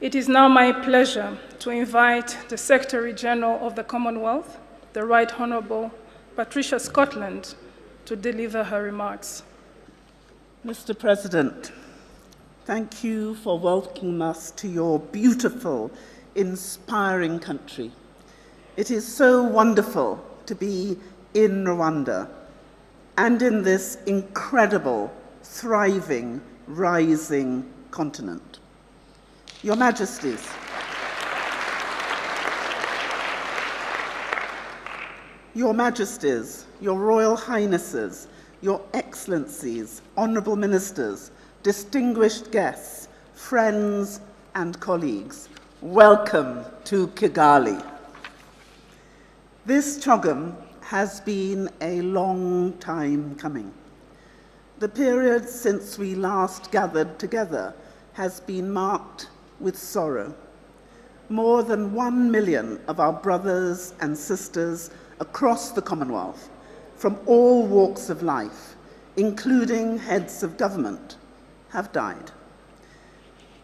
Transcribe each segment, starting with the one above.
It is now my pleasure to invite the Secretary General of the Commonwealth, the Right Honourable Patricia Scotland, to deliver her remarks. Mr. President, thank you for welcoming us to your beautiful, inspiring country. It is so wonderful to be in Rwanda and in this incredible, thriving, rising continent. Your Majesties, Your Majesties, Your Royal Highnesses, Your Excellencies, Honourable Ministers, distinguished guests, friends and colleagues, welcome to Kigali. This CHOGM has been a long time coming. The period since we last gathered together has been marked with sorrow. More than 1 million of our brothers and sisters across the Commonwealth, from all walks of life, including heads of government, have died.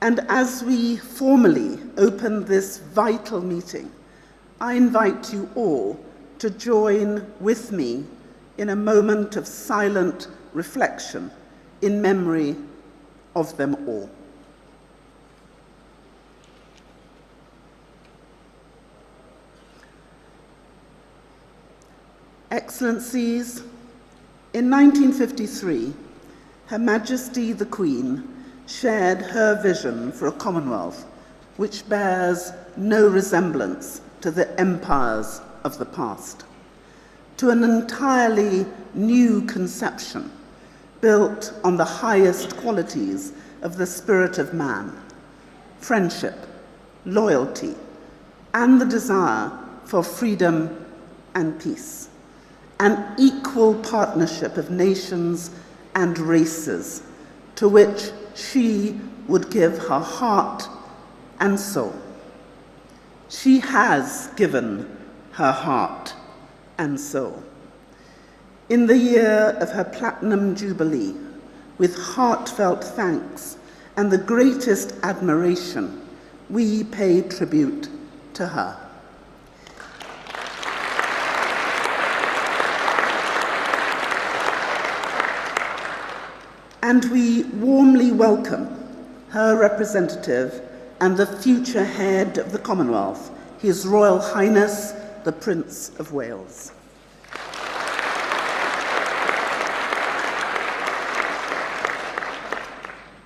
And as we formally open this vital meeting, I invite you all to join with me in a moment of silent reflection in memory of them all. Excellencies, in 1953, Her Majesty the Queen shared her vision for a Commonwealth which bears no resemblance to the empires of the past, to an entirely new conception built on the highest qualities of the spirit of man, friendship, loyalty, and the desire for freedom and peace. An equal partnership of nations and races to which she would give her heart and soul. She has given her heart and soul. In the year of her Platinum Jubilee, with heartfelt thanks and the greatest admiration, we pay tribute to her. And we warmly welcome her representative and the future head of the Commonwealth, His Royal Highness, the Prince of Wales.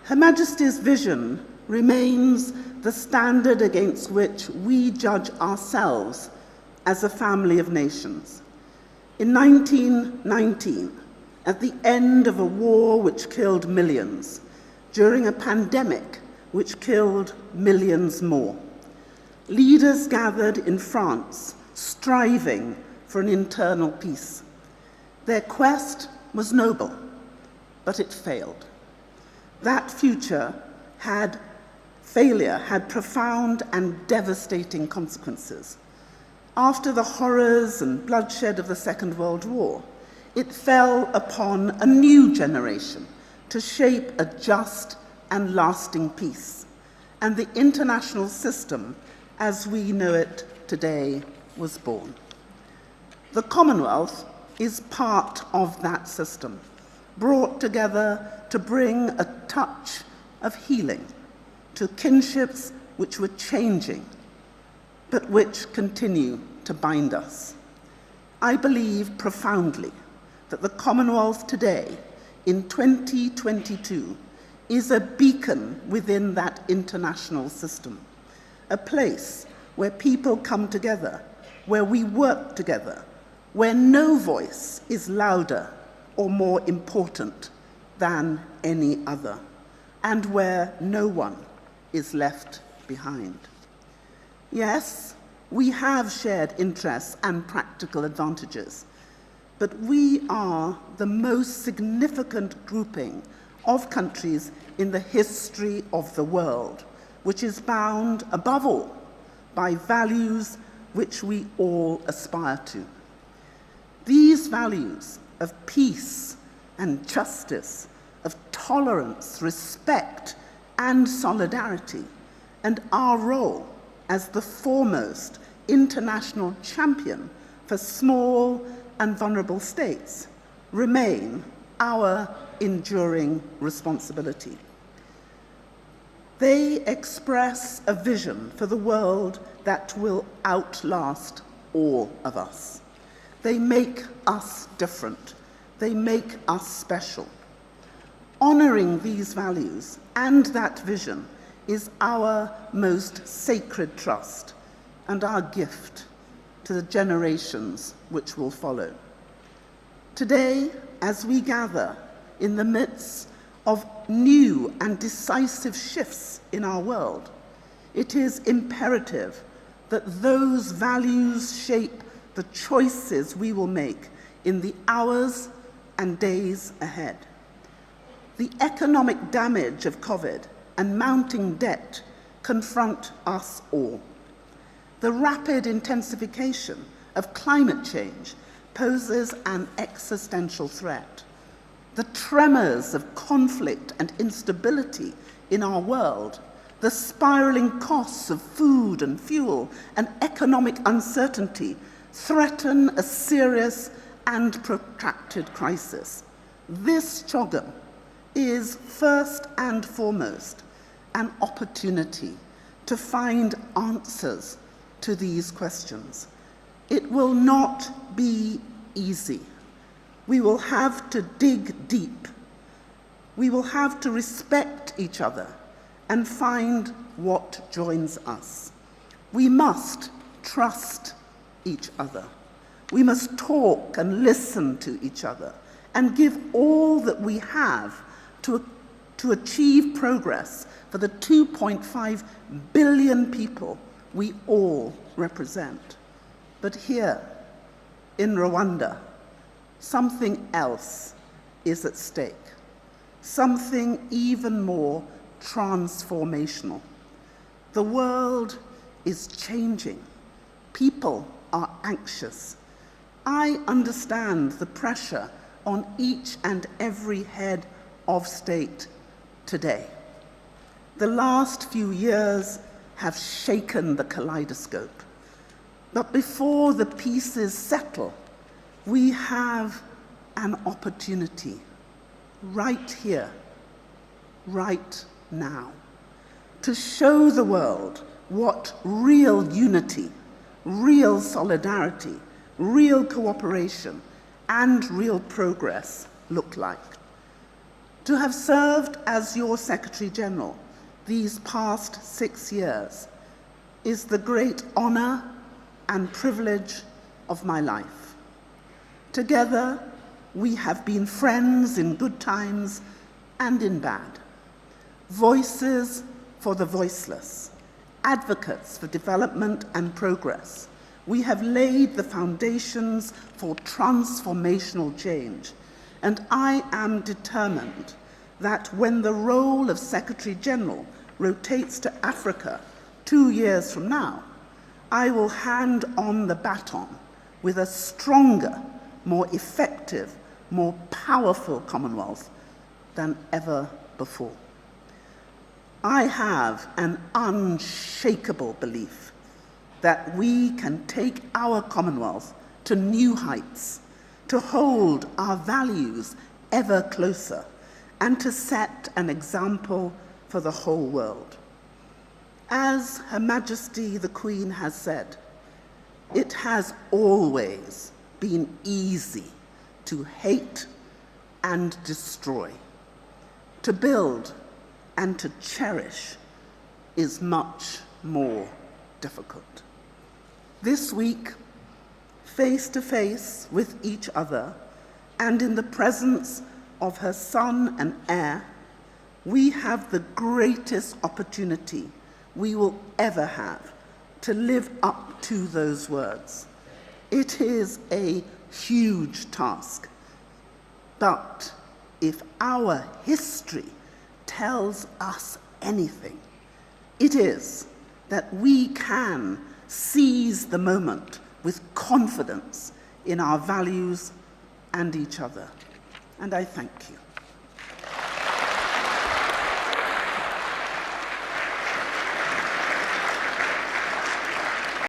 Her Majesty's vision remains the standard against which we judge ourselves as a family of nations. In 1919, at the end of a war which killed millions, during a pandemic which killed millions more, leaders gathered in France, striving for an internal peace. Their quest was noble, but it failed. That failure had profound and devastating consequences. After the horrors and bloodshed of the Second World War, it fell upon a new generation to shape a just and lasting peace, and the international system as we know it today was born. The Commonwealth is part of that system, brought together to bring a touch of healing to kinships which were changing, but which continue to bind us. I believe profoundly that the Commonwealth today, in 2022, is a beacon within that international system, a place where people come together, where we work together, where no voice is louder or more important than any other, and where no one is left behind. Yes, we have shared interests and practical advantages, but we are the most significant grouping of countries in the history of the world, which is bound, above all, by values which we all aspire to. These values of peace and justice, of tolerance, respect, and solidarity and our role as the foremost international champion for small and vulnerable states remain our enduring responsibility. They express a vision for the world that will outlast all of us. They make us different. They make us special. Honoring these values and that vision is our most sacred trust and our gift to the generations which will follow. Today, as we gather in the midst of new and decisive shifts in our world, it is imperative that those values shape the choices we will make in the hours and days ahead. The economic damage of COVID and mounting debt confront us all. The rapid intensification of climate change poses an existential threat. The tremors of conflict and instability in our world, the spiraling costs of food and fuel, and economic uncertainty threaten a serious and protracted crisis. This CHOGM is first and foremost an opportunity to find answers to these questions. It will not be easy. We will have to dig deep. We will have to respect each other and find what joins us. We must trust each other. We must talk and listen to each other and give all that we have to achieve progress for the 2.5 billion people we all represent. But here, in Rwanda, something else is at stake, something even more transformational. The world is changing. People are anxious. I understand the pressure on each and every head of state today. The last few years have shaken the kaleidoscope. But before the pieces settle, we have an opportunity right here, right now, to show the world what real unity, real solidarity, real cooperation, and real progress look like. To have served as your Secretary General these past 6 years is the great honor and privilege of my life. Together, we have been friends in good times and in bad, voices for the voiceless, advocates for development and progress. We have laid the foundations for transformational change, and I am determined that when the role of Secretary General rotates to Africa 2 years from now, I will hand on the baton with a stronger, more effective, more powerful Commonwealth than ever before. I have an unshakable belief that we can take our Commonwealth to new heights, to hold our values ever closer, and to set an example for the whole world. As Her Majesty the Queen has said, it has always been easy to hate and destroy. To build and to cherish is much more difficult. This week, face to face with each other and in the presence of her son and heir, we have the greatest opportunity we will ever have to live up to those words. It is a huge task, but if our history tells us anything, it is that we can seize the moment with confidence in our values and each other. And I thank you.